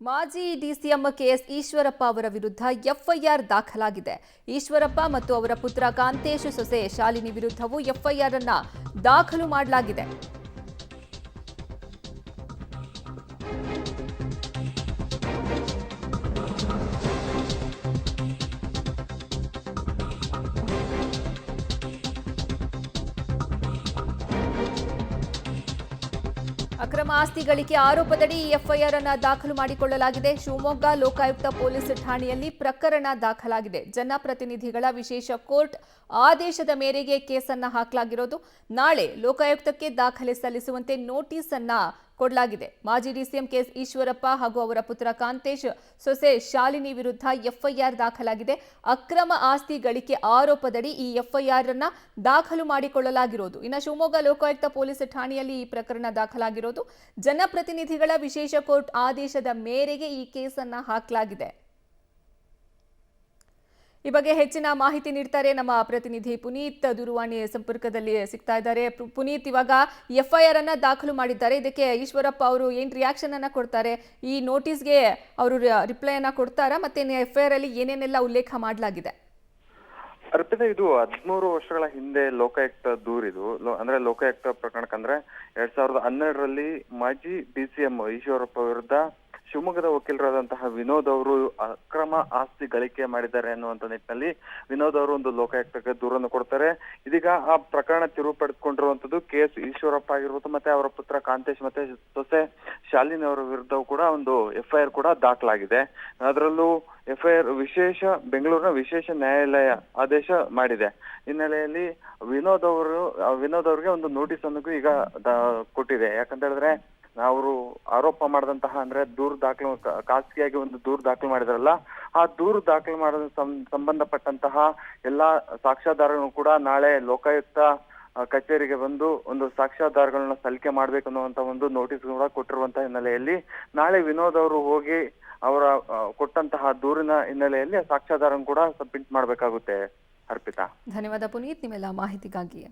ಮಾಜಿ DCM KS Eshwarappa ಅವರ ವಿರುದ್ಧ ಎಫ್ಐಆರ್ ದಾಖಲಾಗಿದೆ. ಈಶ್ವರಪ್ಪ ಮತ್ತು ಅವರ ಪುತ್ರ ಕಾಂತೇಶ್ ಸೊಸೆ ಶಾಲಿನಿ ವಿರುದ್ಧವೂ ಎಫ್ಐಆರ್ ಅನ್ನು ದಾಖಲು ಮಾಡಲಾಗಿದೆ. ಅಕ್ರಮ ಆಸ್ತಿ ಗಳಿಕೆ ಆರೋಪದಡಿ ಎಫ್ಐಆರ್ ಅನ್ನು ದಾಖಲು ಮಾಡಿಕೊಳ್ಳಲಾಗಿದೆ. ಶಿವಮೊಗ್ಗ ಲೋಕಾಯುಕ್ತ ಪೊಲೀಸ್ ಠಾಣೆಯಲ್ಲಿ ಪ್ರಕರಣ ದಾಖಲಾಗಿದೆ. ಜನಪ್ರತಿನಿಧಿಗಳ ವಿಶೇಷ ಕೋರ್ಟ್ ಆದೇಶದ ಮೇರೆಗೆ ಕೇಸನ್ನು ಹಾಕಲಾಗಿರೋದು. ನಾಳೆ ಲೋಕಾಯುಕ್ತಕ್ಕೆ ದಾಖಲೆ ಸಲ್ಲಿಸುವಂತೆ ನೋಟಿಸ್ ಅನ್ನು ಕೊಡಲಾಗಿದೆ. ಮಾಜಿ ಡಿಸಿಎಂ ಕೆಎಸ್ ಈಶ್ವರಪ್ಪ ಹಾಗೂ ಅವರ ಪುತ್ರ ಕಾಂತೇಶ್ ಸೊಸೆ ಶಾಲಿನಿ ವಿರುದ್ಧ ಎಫ್ಐಆರ್ ದಾಖಲಾಗಿದೆ. ಅಕ್ರಮ ಆಸ್ತಿ ಗಳಿಕೆ ಆರೋಪದಡಿ ಈ ಎಫ್ಐಆರ್ ಅನ್ನು ದಾಖಲು ಮಾಡಿಕೊಳ್ಳಲಾಗಿರೋದು. ಇನ್ನು ಶಿವಮೊಗ್ಗ ಲೋಕಾಯುಕ್ತ ಪೊಲೀಸ್ ಠಾಣೆಯಲ್ಲಿ ಈ ಪ್ರಕರಣ ದಾಖಲಾಗಿರೋದು. ಜನಪ್ರತಿನಿಧಿಗಳ ವಿಶೇಷ ಕೋರ್ಟ್ ಆದೇಶದ ಮೇರೆಗೆ ಈ ಕೇಸನ್ನು ಹಾಕಲಾಗಿದೆ. ಈ ಬಗ್ಗೆ ಹೆಚ್ಚಿನ ಮಾಹಿತಿ ನೀಡ್ತಾರೆ ನಮ್ಮ ಪ್ರತಿನಿಧಿ ಪುನೀತ್. ದೂರವಾಣಿ ಸಂಪರ್ಕದಲ್ಲಿ ಸಿಗ್ತಾ ಇದ್ದಾರೆ. ಪುನೀತ್, ಇವಾಗ ಎಫ್ಐಆರ್ ಅನ್ನ ದಾಖಲು ಮಾಡಿದ್ದಾರೆ. ಇದಕ್ಕೆ ಈಶ್ವರಪ್ಪ ಅವರು ಏನ್ ರಿಯಾಕ್ಷನ್ ಅನ್ನ ಕೊಡ್ತಾರೆ? ಈ ನೋಟಿಸ್ಗೆ ಅವರು ರಿಪ್ಲೈ ಅನ್ನ ಕೊಡ್ತಾರಾ? ಮತ್ತೆ ಎಫ್ಐಆರ್ ಅಲ್ಲಿ ಏನೇನೆಲ್ಲ ಉಲ್ಲೇಖ ಮಾಡಲಾಗಿದೆ? ಅರ್ಪಿತ, ಇದು 13 ವರ್ಷಗಳ ಹಿಂದೆ ಲೋಕಾಯುಕ್ತ ದೂರಿದು. ಅಂದ್ರೆ ಲೋಕಾಯುಕ್ತ ಪ್ರಕರಣಕ್ಕಂದ್ರೆ 2012ರಲ್ಲಿ ಮಾಜಿ ಡಿಸಿಎಂ ಈಶ್ವರಪ್ಪ ವಿರುದ್ಧ ಶಿವಮೊಗ್ಗದ ವಕೀಲರಾದಂತಹ ವಿನೋದ್ ಅವರು ಅಕ್ರಮ ಆಸ್ತಿ ಗಳಿಕೆ ಮಾಡಿದ್ದಾರೆ ಅನ್ನುವಂತ ನಿಟ್ಟಿನಲ್ಲಿ ವಿನೋದ್ ಅವರು ಒಂದು ಲೋಕಾಯುಕ್ತಕ್ಕೆ ದೂರನ್ನು ಕೊಡ್ತಾರೆ. ಇದೀಗ ಆ ಪ್ರಕರಣ ತಿರುವು ಪಡೆದುಕೊಂಡಿರುವಂತದ್ದು ಕೆಎಸ್ ಈಶ್ವರಪ್ಪ ಆಗಿರ್ಬೋದು, ಮತ್ತೆ ಅವರ ಪುತ್ರ ಕಾಂತೇಶ್ ಮತ್ತೆ ಸೊಸೆ ಶಾಲಿನಿ ಅವರ ವಿರುದ್ಧವೂ ಕೂಡ ಒಂದು ಎಫ್ಐಆರ್ ಕೂಡ ದಾಖಲಾಗಿದೆ. ಅದರಲ್ಲೂ ಎಫ್ಐಆರ್ ಬೆಂಗಳೂರಿನ ವಿಶೇಷ ನ್ಯಾಯಾಲಯ ಆದೇಶ ಮಾಡಿದೆ. ಹಿನ್ನೆಲೆಯಲ್ಲಿ ವಿನೋದ್ ಅವರಿಗೆ ಒಂದು ನೋಟಿಸ್ ಅನ್ನು ಈಗ ಕೊಟ್ಟಿದೆ. ಯಾಕಂತ ಹೇಳಿದ್ರೆ ಅವರು ಆರೋಪ ಮಾಡಿದಂತಹ ಅಂದ್ರೆ ದೂರು ದಾಖಲು ಖಾಸಗಿಯಾಗಿ ಒಂದು ದೂರು ದಾಖಲು ಮಾಡಿದ್ರಲ್ಲ, ಆ ದೂರು ದಾಖಲು ಮಾಡೋದ ಸಂಬಂಧಪಟ್ಟಂತಹ ಎಲ್ಲಾ ಸಾಕ್ಷ್ಯಾಧಾರಗಳನ್ನು ಕೂಡ ನಾಳೆ ಲೋಕಾಯುಕ್ತ ಕಚೇರಿಗೆ ಬಂದು ಒಂದು ಸಾಕ್ಷ್ಯಾಧಾರಗಳನ್ನ ಸಲ್ಲಿಕೆ ಮಾಡ್ಬೇಕು ಅನ್ನುವಂತ ಒಂದು ನೋಟಿಸ್ ಕೂಡ ಕೊಟ್ಟಿರುವಂತಹ ಹಿನ್ನೆಲೆಯಲ್ಲಿ ನಾಳೆ ವಿನೋದ್ ಅವರು ಹೋಗಿ ಅವರ ಕೊಟ್ಟಂತಹ ದೂರಿನ ಹಿನ್ನೆಲೆಯಲ್ಲಿ ಸಾಕ್ಷ್ಯಾಧಾರ ಕೂಡ ಸಬ್ಮಿಟ್ ಮಾಡಬೇಕಾಗುತ್ತೆ. ಅರ್ಪಿತಾ, ಧನ್ಯವಾದ ಪುನೀತ್ ನಿಮ್ಮೆಲ್ಲ ಮಾಹಿತಿಗಾಗಿ.